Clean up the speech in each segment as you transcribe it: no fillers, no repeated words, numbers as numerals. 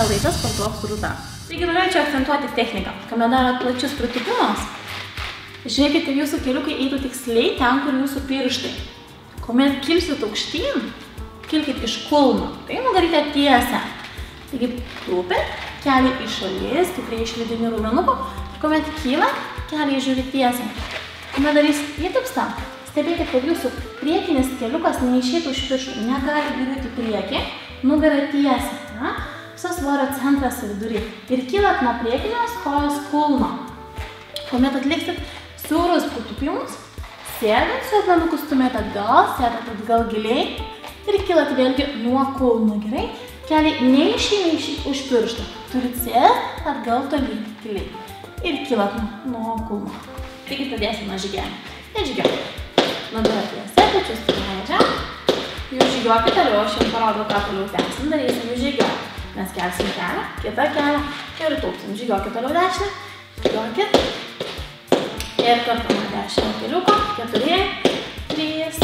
Laidas Sportuok su Rūta. Taigi norėčiau akcentuoti techniką, kuomet darot plačius pritūpimus. Žiūrėkite, jūsų keliukai eitų tiksliai ten, kur jūsų pirštai. Kuomet kilsit aukštyn, kilkit iš kulno, tai nugarite tiesę. Taigi tūpit, keliai į šalis, stipriai iš vidinių raumenukų, ir kuomet kyla, keliai žiūri tiesiai. Kuomet darysit įtupstą, stebėkit, kad jūsų priekinis keliukas neišeitų iš pirštų, negali griūti į priekį, nugara tiesiai. Visas svorio centras vidury ir kylat nuo priekinės kojos kulno. Kuomet atliksit siaurus pritūpimus, sėdat, su akmenuku stumėt atgal, sėdat atgal giliai ir kylat vėlgi nuo kulno. Gerai? Keliai neišeina už pirštą. Turit sėst atgal tolyn giliai ir kylat nuo kulno. Taigi pradėsim nuo žygiavimo. Nežygiuokit. Nugara tiesiai, pečius prileidžiam. Jūs žygiuokit toliau, aš jums parodau, ką toliau tęsim. Darysim jūs žygiuoti. Mes kelsim kelią, kitą kelią ir tūpsim. Žygiuokit toliau dešinę, žygiuokit. Ir kartu nuo dešinio keliuko, 4, 3,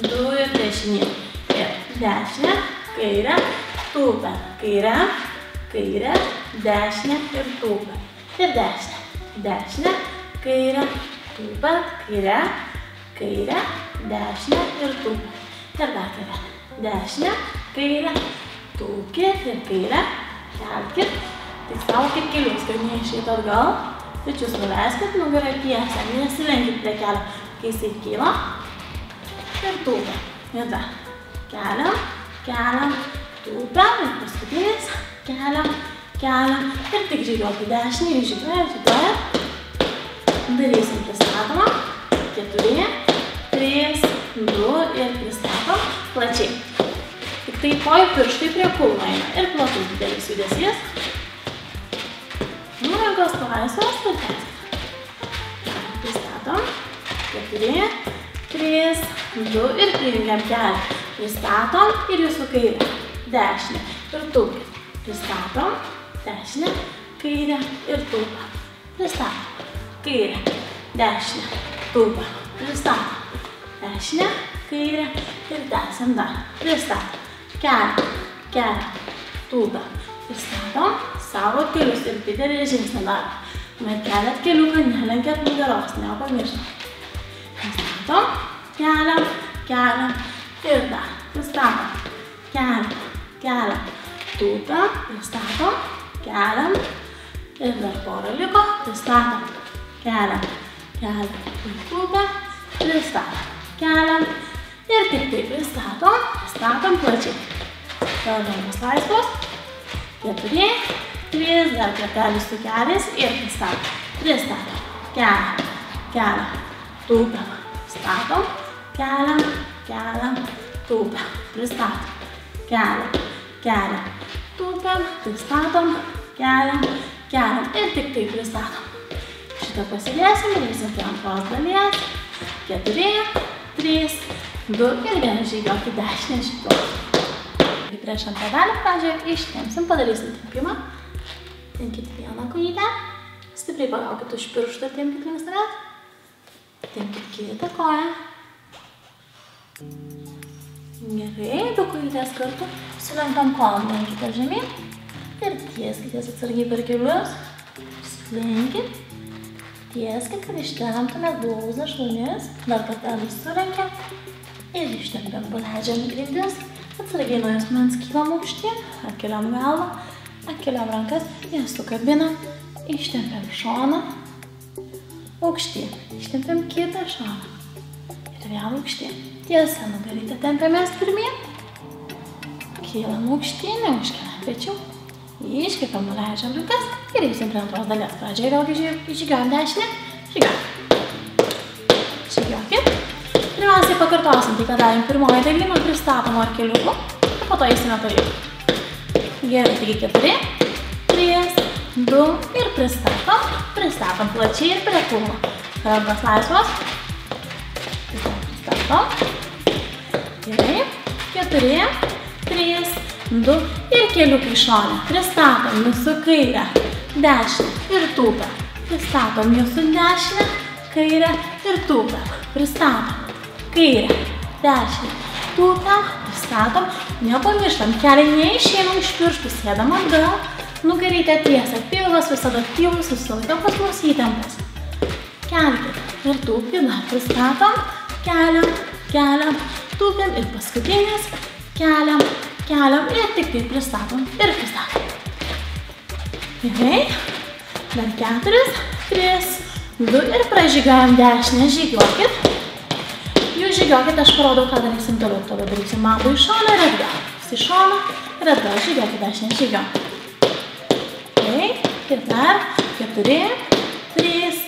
2 ir dešinė. Ir dešinė, kairė, tūpę. Kairė, kairė, dešinė ir tūpę. Ir dešinė, dešinė, kairė, tūpę, kairė, kairė, dešinė ir tūpę. Ir dar kairė, dešinė, kairė, tūpkit ir kairę, kelkit, tik saukit kelius, kad neišeitų atgal, pečius nuleiskit, nugarą tiesę, nesilenkit prie kelio, kai jisai kyla ir tūpia. Ir dar keliam, keliam, tūpiam ir paskutinis, keliam, keliam ir tik žygiuokit dešinį, žygiuojat. Darysim pristatomą, 4, 3, 2 ir pristatom plačiai. Tik tai kojų pirštai prie kulno eina ir platus didelis judesys. Rankos laisvos, patęskite. Pristatom. 4, 3, 2 ir prijungiam kelią. Pristatom ir jūsų kairę, dešinę ir tūpkit. Pristatom, dešinę, kairę ir tūpą. Pristatom, kairę, dešinę, tūpą. Pristatom, dešinę, kairę ir tęsiam dar. Pristatom. Kelią, kelią, tūpą. Pristatom savo kelius ir didelį žingsnį darom. Kuomet keliat keliuką, nelenkiat nugaros, nepamirštam. Pristatom, keliam, keliam ir dar. Pristatom, keliam, keliam, tūpą. Pristatom, keliam ir dar porą liko. Pristatom, keliam, keliam ir tūpą. Pristatom, keliam. Ir tik tai pristatom plačiai. Rankos laisvos. 4, 3, dar kartelį su keliais ir pristatom. Pristatom, keliam, keliam, tūpiam. Pristatom, keliam, keliam, tūpiam. Pristatom, keliam, keliam, tūpiam. Pristatom, keliam, keliam ir tik tai pristatom. Šitą pasidėsim ir visos prie antros dalies. 4, 3, 2 ir 1 žygiuokit dešinę žygiuokit. Prieš antrą dalį pradžioje ištempsim, padarysim tempimą. Tempkit vieną kojytę. Stipriai pagaukit už pirštą ir tempkit link savęs. Tempkit kitą koją. Gerai, du kojytės kartu. Sulenkam kojom, lenkite žemyn. Ir tieskitės atsargiai per kelius. Slenkit. Tieskit, kad ištemptumėt blauzdą šlaunis. Dar kartelį sulenkiam. Ir ištempiam, paleidžiam grindis, atsargiai nuo juosmens kylam aukštyn, atkeliam galvą, atkeliam rankas, jas sukabinam, ištempiam šoną, aukštyn, ištempiam kitą šoną ir vėl aukštyn. Tiesa nugarytę tempiamės pirmyn, kylam aukštyn, neužkeliam pečių, iškeliam, nuleidžiam rankas ir eisim prie antros dalies. Pradžioje vėlgi žygiuojam dešinę, žygiuokit. Pirmiausiai pakartosim tai, ką darėm pirmoje dalyje, nuo pristatomo ar keliukų ir po to eisime toliau. Gerai, taigi 4, 3, 2 ir pristatom plačiai ir prie kulno. Rankos laisvos. Pristatom. Gerai, 4, 3, 2 ir keliukai šone. Pristatom jūsų kairę, dešinę ir tūpę. Pristatom jūsų dešinę, kairę ir tūpę. Pristatom kairę, dešinę, tūpę. Pristatom. Nepamirštam, keliai neišeinam iš pirštų, sėdam atgal. Nugarytė tiesa, pilvas visada aktyvus, visą laiką pas mus įtempas. Kelkit ir tūpkit, dar pristatom. Keliam, keliam, tūpim ir paskutinis. Keliam, keliam ir tik tai pristatom ir pristatom. Gerai. Dar 4, 3, 2 ir pražygiuojam dešinę. Žygiuokit. Jūs žygiuokit, aš parodau, ką darysim toliau. Toliau darysim mambą į šoną ir atgal. Į šoną ir atgal. Žygiuokit dešinę, žygiuokit. Gerai. Ir dar 4, 3,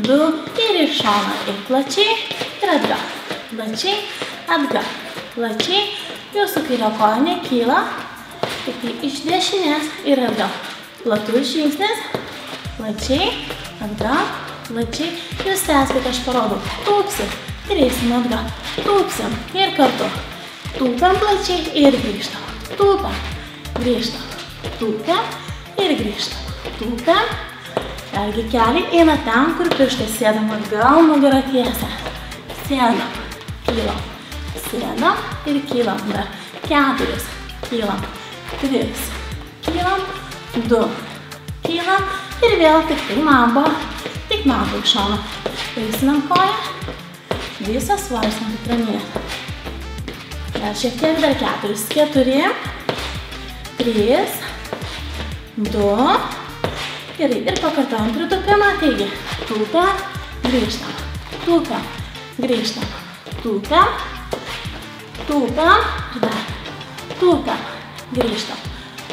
2 ir į šoną. Ir plačiai ir atgal. Plačiai, atgal. Plačiai. Jūsų kairė koja nekyla. Tik tai iš dešinės ir atgal. Platus žingsnis. Plačiai, atgal, plačiai. Jūs tęskite, aš parodau. Tūpsim ir eisim atgal. Tūpsim ir kartu. Tūpiam plačiai ir grįžtam. Tūpiam, grįžtam. Tūpiam ir grįžtam. Tūpiam. Vėlgi keliai eina ten, kur pirštai. Sėdam atgal, nugarą tiesią. Sėdam, kylam. Sėdam ir kylam. Dar 4, kylam. 3, kylam. 2, kylam. Ir vėl tik tai mamba į šoną. Pailsinam koją. Visą svoris nutitraminėt. Dar šiek tiek, dar 4, 4, 3, 2. Gerai, ir pakartojam pritūpimą. Taigi, tūpiam, grįžtam. Tūpiam, grįžtam. Tūpiam, tūpiam. Ir dar. Tūpiam, grįžtam.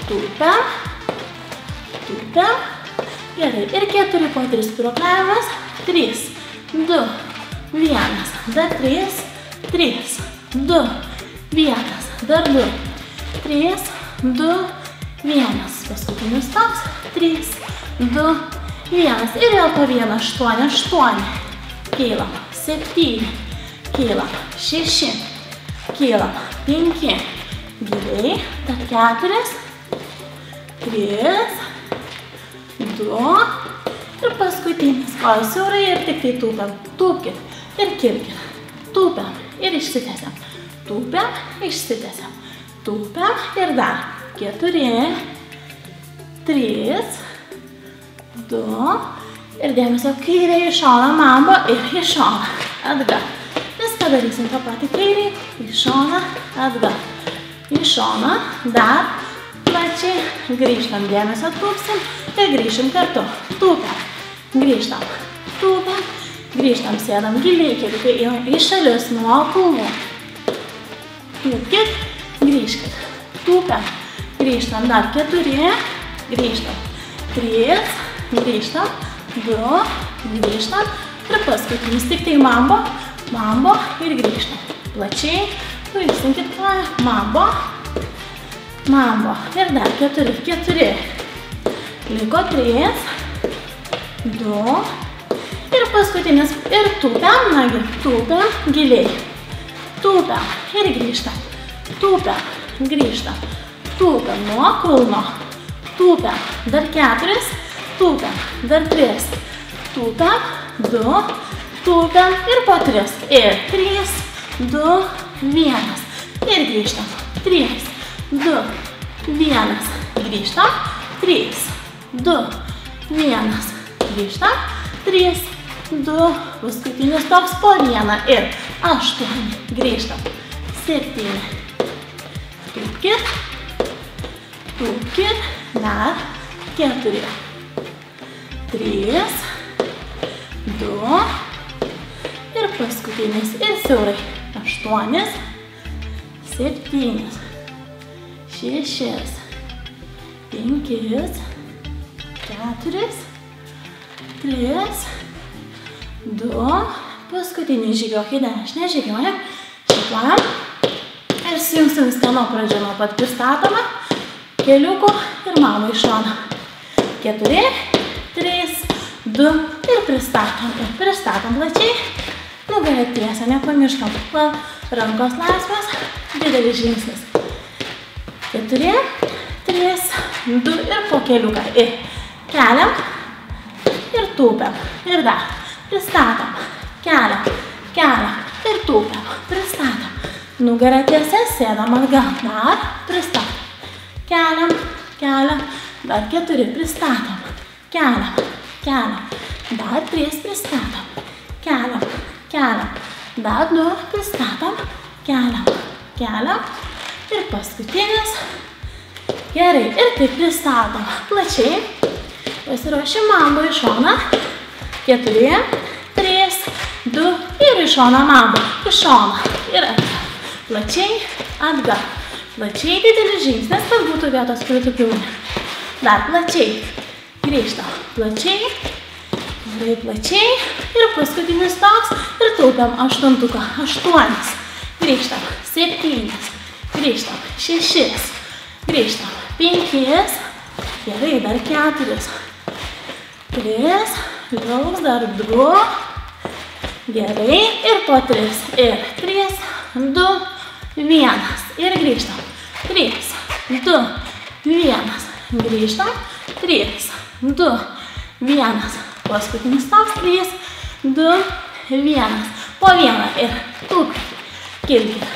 Tūpiam, tūpiam. Gerai, ir 4 po 3 spyruoklavimas. 3, 2, 1. Dar 3, 3, 2, 1. Dar 2, 3, 2, 1. Paskutinis toks. 3, 2, 1. Ir vėl po 1, 8, 8. Kylam, 7. Kylam, 6. Kylam, 5. Giliai. Dar 4, 3, 2 ir paskutinis kojas siaurai ir tik tai tūpiam. Tūpkit ir kilkit. Tūpiam ir išsitęsiam. Tūpiam, išsitęsiam. Tūpiam ir dar 4, 3, 2 ir dėmesio kairė į šoną, mamba ir į šoną. Atgal. Viską darysim tą patį kairį, į šoną, atgal. Į šoną, dar plačiai, grįžtam, dėmesio tūpsim ir grįžim kartu. Tūpiam, grįžtam, tūpiam, grįžtam, sėdam giliai, keliukai į šalis nuo kulnų. Tūpkit, grįžkit, tūpiam, grįžtam, dar 4, grįžtam, 3, grįžtam, 2, grįžtam ir paskutinis tik tai mambo, mambo ir grįžtam. Plačiai, pailsinkit koją, mambo. Mambo. Ir dar 4, 4. Liko 3, 2. Ir paskutinis. Ir tūpiam, nagi, tūpiam, giliai. Tūpiam ir grįžtam. Tūpiam, grįžtam. Tūpiam nuo kulno. Tūpiam. Dar 4. Tūpiam. Dar 3. Tūpiam. 2. Tūpiam. Ir po 3. Ir 3, 2, 1. Ir grįžtam. 3, 2, 1, grįžtam, 3, 2, 1, grįžtam, 3, 2, paskutinis toks po 1 ir 8, grįžtam, 7, tūpkit, tūpkit, dar 4, 3, 2 ir paskutinis ir siaurai, 8, 7, 6, 5, 4, 3, 2, paskutinį žygiuok į dešinę, žygiuojam, šyplam ir sujungsim viską nuo pradžio, nuo pat pristatoma, keliukų ir mamą į šoną. 4, 3, 2 ir pristatom plačiai, nugarą tiesą, nepamirštam, rankos laisvės, didelis žingsnis. 4, 3, 2 ir po keliuką. Ir keliam, ir tūpiam. Ir dar. Pristatom. Keliam, keliam. Ir tūpiam. Pristatom. Nugarą tiesia, sėdam atgal. Dar. Pristatom. Keliam, keliam. Dar 4. Pristatom. Keliam, keliam. Dar 3. Pristatom. Keliam, keliam. Dar 2. Pristatom. Keliam, keliam. Ir paskutinis. Gerai, ir taip pristatom plačiai. Pasiruošim mambo į šoną. 4, 3, 2 ir į šoną mambo. Į šoną ir atgal. Plačiai, atgal. Plačiai didelis žingsnis, kad būtų vietos krūtų. Dar plačiai. Grįžtam. Plačiai. Gerai, plačiai. Ir paskutinis toks. Ir taupiam 8. 8. Grįžtam. 7. Grįžtam. 6. Grįžtam. 5. Gerai, dar 4. 3. Liaus dar 2. Gerai. Ir po 3. Ir 3, 2, 1. Ir grįžtam. 3, 2, 1. Grįžtam. 3, 2, 1. Paskutinis toks. 3, 2, 1. Po 1. Ir tūpkit. Kilkit.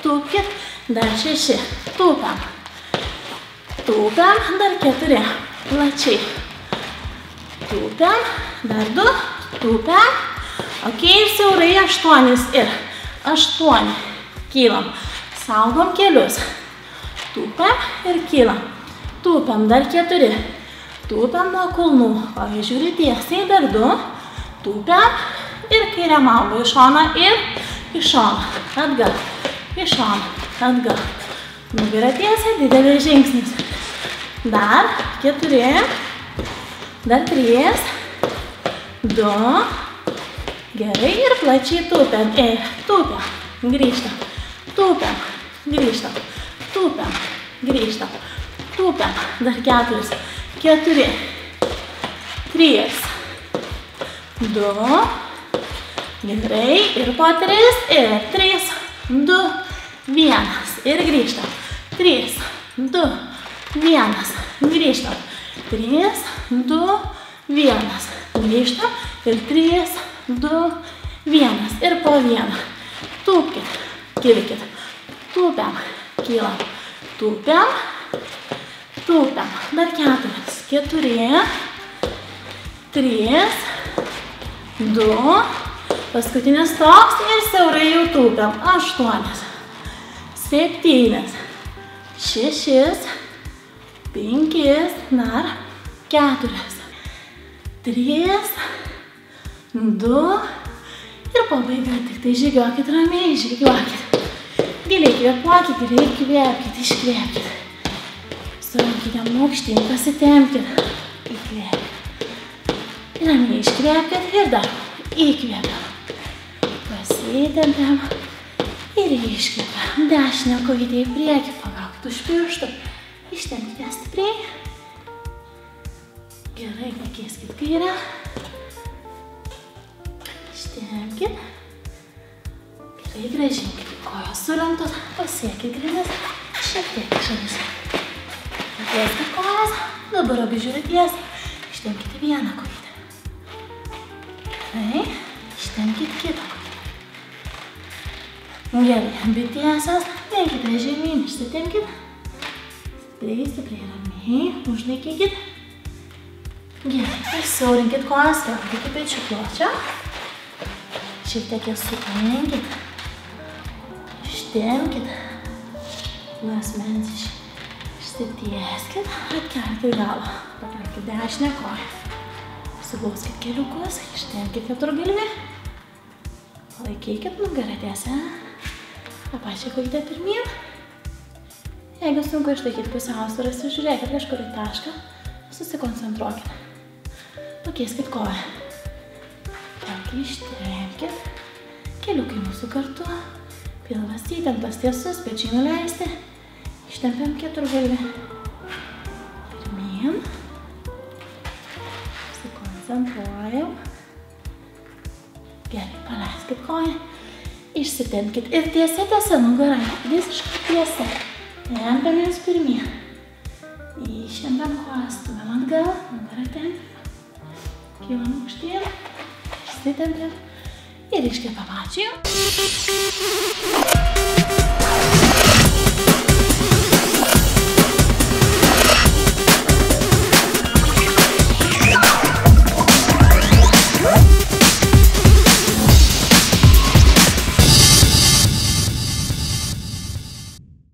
Tūpkit. Dar 6. Tūpiam. Tūpiam. Dar 4. Plačiai. Tūpiam. Dar 2. Tūpiam. Ok, ir siaurai 8. Ir 8. Kylam. Saugom kelius. Tūpiam ir kylam. Tūpiam. Dar 4. Tūpiam nuo kulnų. Pavyzdžiui, tiesiai. Dar 2. Tūpiam. Ir kairę mambo į šoną. Ir į šoną. Atgal. Į šoną. Atgal. Nugarą tiesia. Didelis žingsnis. Dar 4. Dar 3. 2. Gerai. Ir plačiai tūpiam. Ir tūpiam. Grįžtam. Tūpiam. Grįžtam. Tūpiam. Grįžtam. Tūpiam. Dar 4. 4. 3. 2. Gerai. Ir po 3. Ir 3. 2. 1. Ir grįžtam. 3. 2. 1. Grįžtam. 3. 2. 1. Grįžtam. Ir 3. 2. 1. Ir po 1. Tūpkit. Kilkit. Tūpiam. Kylam. Tūpiam. Tūpiam. Dar 4. 4. 3. 2. Paskutinis toks ir siaurai jau tūpiam. 8. 7. 6. 5. Dar 4. 3. 2. Ir pabaiga. Tik tai žygiuokit ramiai, žygiuokit. Giliai kvėpuokit, giliai kvėpkit, iškvėpkit. Surankite aukštyn, pasitempkit. Įkvėpkit. Ramiai iškvėpkit ir dar įkvėpiam. Pasitempiam ir iškvėpiam. Dešinę kojytę į priekį, pagaukit už pirštų. Ištempkite stipriai. Gerai, pakeiskit kairę. Ištempkit. Gerai, grąžinkit kojos sulenktos. Pasiekit grindis. Šiek tiek šalis. Pakeiskit kojas. Dabar abi žiūri tiesiai. Ištempkite vieną kojytę. Gerai. Ištempkit kitą kojytę. Gerai, abi tiesios. Eikite žemyn, išsitempkit. Stipriai, stipriai, ramiai. Užlaikykit. Gerai, išsiaurinkit kojas. Vėl iki pečių pločio. Šiek tiek jas sukaminkit. Ištempkit. Juosmens išsitieskit. Atkelkit galvą. Pakelkit dešinę koją. Suglauskit keliukus. Ištempkit keturgalvį. Palaikykit nugarą tiesią. tą pačią kojytę pirmyn. Jeigu sunku išlaikyti pusiausvyrą, žiūrėkit kažkur į tašką, susikoncentruokit. Pakeiskit koją. Kelkį ištempkit. Keliukai mūsų kartu. Pilvas įtemptas tiesus, pečiai nuleisti. Ištempiam keturgalvį. Pirmyn. Susikoncentruojam. Gerai, paleiskit koją. Išsitempkit ir tiesia nugarą. Visiškai tiesia. Tempiamės pirmyn. Ištempiam kojas, stumiam atgal, nugarą tempiam. Kylam aukštyn, išsitempiam ir iškvėpiam ačiū.